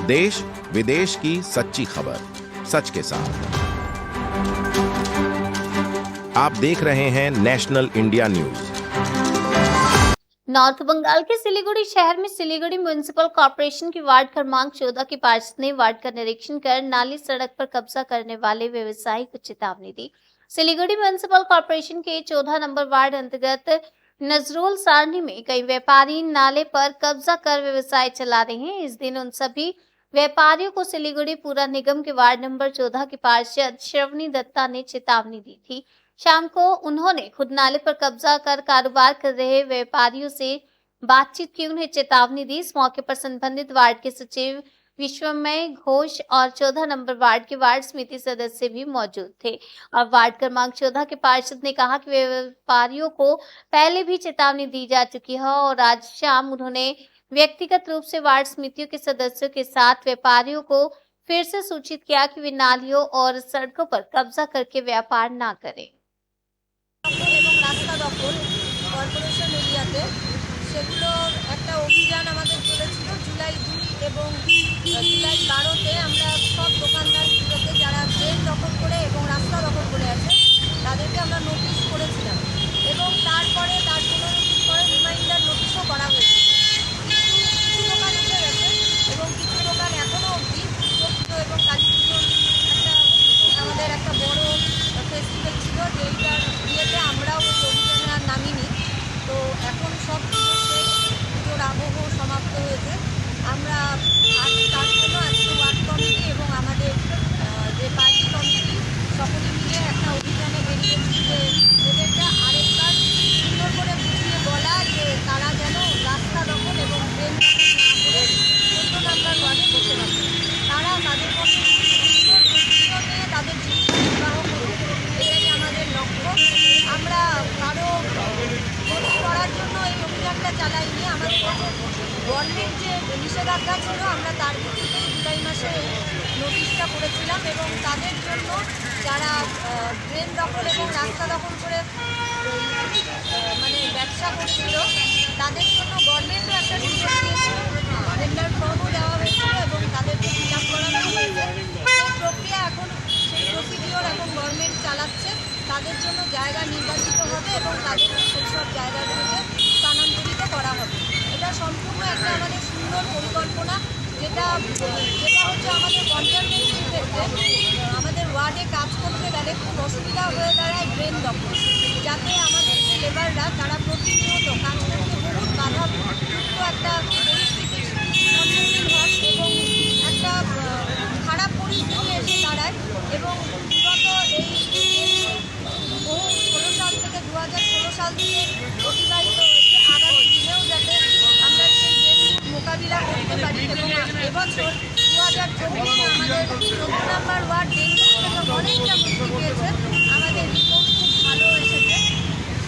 देश विदेश की सच्ची खबर सच के साथ। आप देख रहे हैं national India news. North Bengal के सिलीगुड़ी शहर में सिलीगुड़ी म्युनिसिपल कॉर्पोरेशन की वार्ड क्रमांक 14 की पार्षद ने वार्ड का निरीक्षण कर नाली सड़क पर कब्जा करने वाले व्यवसायी को चेतावनी दी। सिलीगुड़ी म्युनिसिपल कॉर्पोरेशन के 14 नंबर वार्ड अंतर्गत नजरुल सारनी में कई व्यापारी नाले पर कब्जा कर व्यवसाय चला रहे हैं। इस दिन उन सभी व्यापारियों को सिलीगुड़ी पूरा निगम के वार्ड नंबर 14 की पार्षद श्रवणी दत्ता ने चेतावनी दी थी। शाम को उन्होंने खुद नाले पर कब्जा कर कारोबार कर रहे व्यापारियों से बातचीत की उन्हें चेतावनी दी। इस मौके पर संबंधित वार्ड के सचिव विश्वमय घोष और 14 नंबर वार्ड के वार्ड समिति सदस्य भी मौजूद थे। और वार्ड क्रमांक 14 के पार्षद ने कहा कि व्यापारियों को पहले भी चेतावनी दी जा चुकी है और आज शाम उन्होंने व्यक्तिगत रूप से वार्ड समितियों के सदस्यों के साथ व्यापारियों को फिर से सूचित किया कि वे नालियों और सड़कों पर कब्जा करके व्यापार न करें। এবং রাস্তা দখল কর্পোরেশন এরিয়াতে সেগুলোর একটা অভিযান আমাদের চলেছিল জুলাই 2 এবং জুলাই 12-তে আমরা সব দোকানদারগুলোকে যারা ড্রেন দখল করে এবং রাস্তা দখল করে আছে তাদেরকে আমরা নোটিশ করেছিলাম এবং তারপরে তার 15 দিন পরে রিমাইন্ডার নোটিশও করা হয়েছে। কিছু দোকান উঠে গেছে এবং কিছু দোকান এখনও অবধি পুজো এবং কালী পুজোর আমাদের একটা বড় ফেস্টিভ্যাল ছিল যেইটার ইয়েতে আমরাও এই অভিযানে আর নামিনি। তো এখন সব পুজো শেষ, পুজোর আবহ সমাপ্ত হয়েছে। আমরা তার জন্য আজকে ওয়ার্ড কমিটি এবং আমাদের যে পার্টি কমিটি সকলে মিলে একটা অভিযানে বেরিয়েছি যে এদেরকে আরেকবার সুন্দর করে বুঝিয়ে বলা যে তারা যেন রাস্তা দখল এবং ট্রেন দখল না করে 14 নম্বর ওয়ার্ডে বসে রাখে। তারা তাদের পক্ষে সুন্দর প্রশিক্ষণ নিয়ে তাদের জীবিকা নির্বাহ করুক, এটাই আমাদের লক্ষ্য। আমরা কারো ক্ষতি করার জন্য এই অভিযানটা চালাইনি। আমাদের কাছে গভর্নমেন্ট যে নিষেধাজ্ঞা ছিল আমরা তার ভিত্তিতেই জুলাই মাসে এই নোটিশটা করেছিলাম এবং তাদের জন্য যারা ড্রেন দখল এবং রাস্তা দখল করে মানে ব্যবসা করছিল তাদের জন্য গভর্নমেন্টও একটা নির্দেশ দিয়েছিল, টেন্ডার ফর্মও দেওয়া হয়েছিল এবং তাদেরকে ফিল আপ করানো হয়েছে। সেই প্রক্রিয়া এখন সেই প্রসিডিওর এখন গভর্নমেন্ট চালাচ্ছে। তাদের জন্য জায়গা নির্বাচিত হবে এবং তাদের সেই সব জায়গাগুলোকে স্থানান্তরিত করা হবে। এটা সম্পূর্ণ একটা আমাদের সুন্দর পরিকল্পনা যেটা হচ্ছে আমাদের কনজারভেন্সির ক্ষেত্রে আমাদের ওয়ার্ডে কাজ করতে গেলে খুব অসুবিধা হয়ে দাঁড়ায় ড্রেন দখল, যাতে আমাদের যে লেবাররা তারা প্রতিনিয়ত কাজ করতে বহুত বাধাযুক্ত একটা পরিস্থিতির সম্মুখীন হয় এবং একটা খারাপ পরিস্থিতি এসে দাঁড়ায় এবং বিগত এই বহু 16 সাল থেকে 2016 সাল থেকে অতিবাহিত হয়েছে। আগামী দিনেও যাতে আমরা সেই ড্রেনগুলোর মোকাবিলা করতে পারি এবং এবছর 2024 আমাদের 14 নম্বর ওয়ার্ড ড্রেনগুলো থেকে অনেকটা মুক্তি পেয়েছে। আমাদের রিপোর্ট খুব ভালো এসেছে।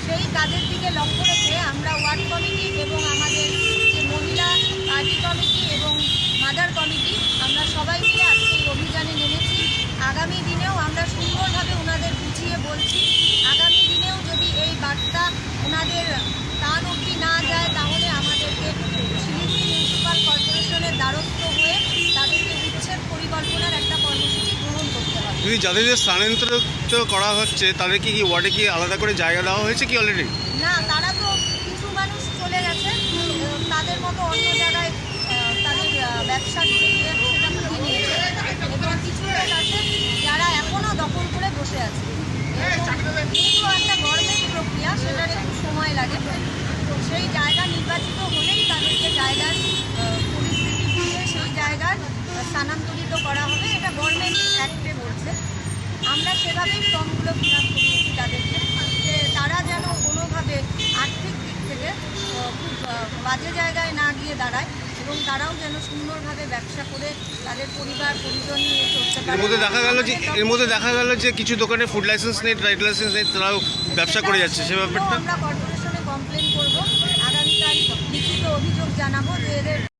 সেই কাজের দিকে লক্ষ্য রেখে আমরা ওয়ার্ড কমিটি এবং আমাদের যে মহিলা পার্টি কমিটি এবং মাদার কমিটি আমরা সবাই মিলে আজকে এই অভিযানে নেমেছি। আগামী দিনেও আমরা সুন্দরভাবে ওনাদের বুঝিয়ে বলছি। আগামী দিনেও যদি এই বার্তা ওনাদের কান অবধি না যায় তাহলে আমাদেরকে শিলিগুড়ি মিউনিসিপ্যাল কর্পোরেশনের দ্বারস্থ হয়ে তাদেরকে উচ্ছেদ পরিকল্পনার একটা কর্মসূচি গ্রহণ করতে হবে। যদি যাদের স্থানান্তরিত করা হচ্ছে তাদেরকে কি ওয়ার্ডে কি আলাদা করে জায়গা দেওয়া হয়েছে কি অলরেডি? না, তারা তো কিছু মানুষ চলে গেছে তাদের মতো অন্য জায়গায় তাদের ব্যবসার সেটা খুঁজে নিয়েছে এবং কিছু লোক আছে যারা এখনও দখল করে বসে আছে। কিন্তু একটা গভর্নমেন্ট প্রক্রিয়া, সেটার একটু সময় লাগে। সেই জায়গা নির্বাচিত হলেই তাদেরকে জায়গার পরিস্থিতি বুঝে সেই জায়গায় স্থানান্তরিত করা হবে। এটা গভর্নমেন্ট অ্যাক্টে বলছে। আমরা সেভাবেই ফর্মগুলো ফিল আপ করিয়েছি তাদেরকে যে তারা যেন কোনোভাবে আর্থিক দিক থেকে খুব বাজে জায়গায় না গিয়ে দাঁড়ায় এবং তারাও যেন সুন্দরভাবে ব্যবসা করে তাদের পরিবার পরিজন নিয়ে চলতে পারে। এর মধ্যে দেখা গেল যে কিছু দোকানে ফুড লাইসেন্স নেই, ট্রাইড লাইসেন্স নেই, তারাও ব্যবসা করে যাচ্ছে। সে ব্যাপারটা আমরা কর্পোরেশনে কমপ্লেন করব, আগামীকাল লিখিত অভিযোগ জানাবো যে এদের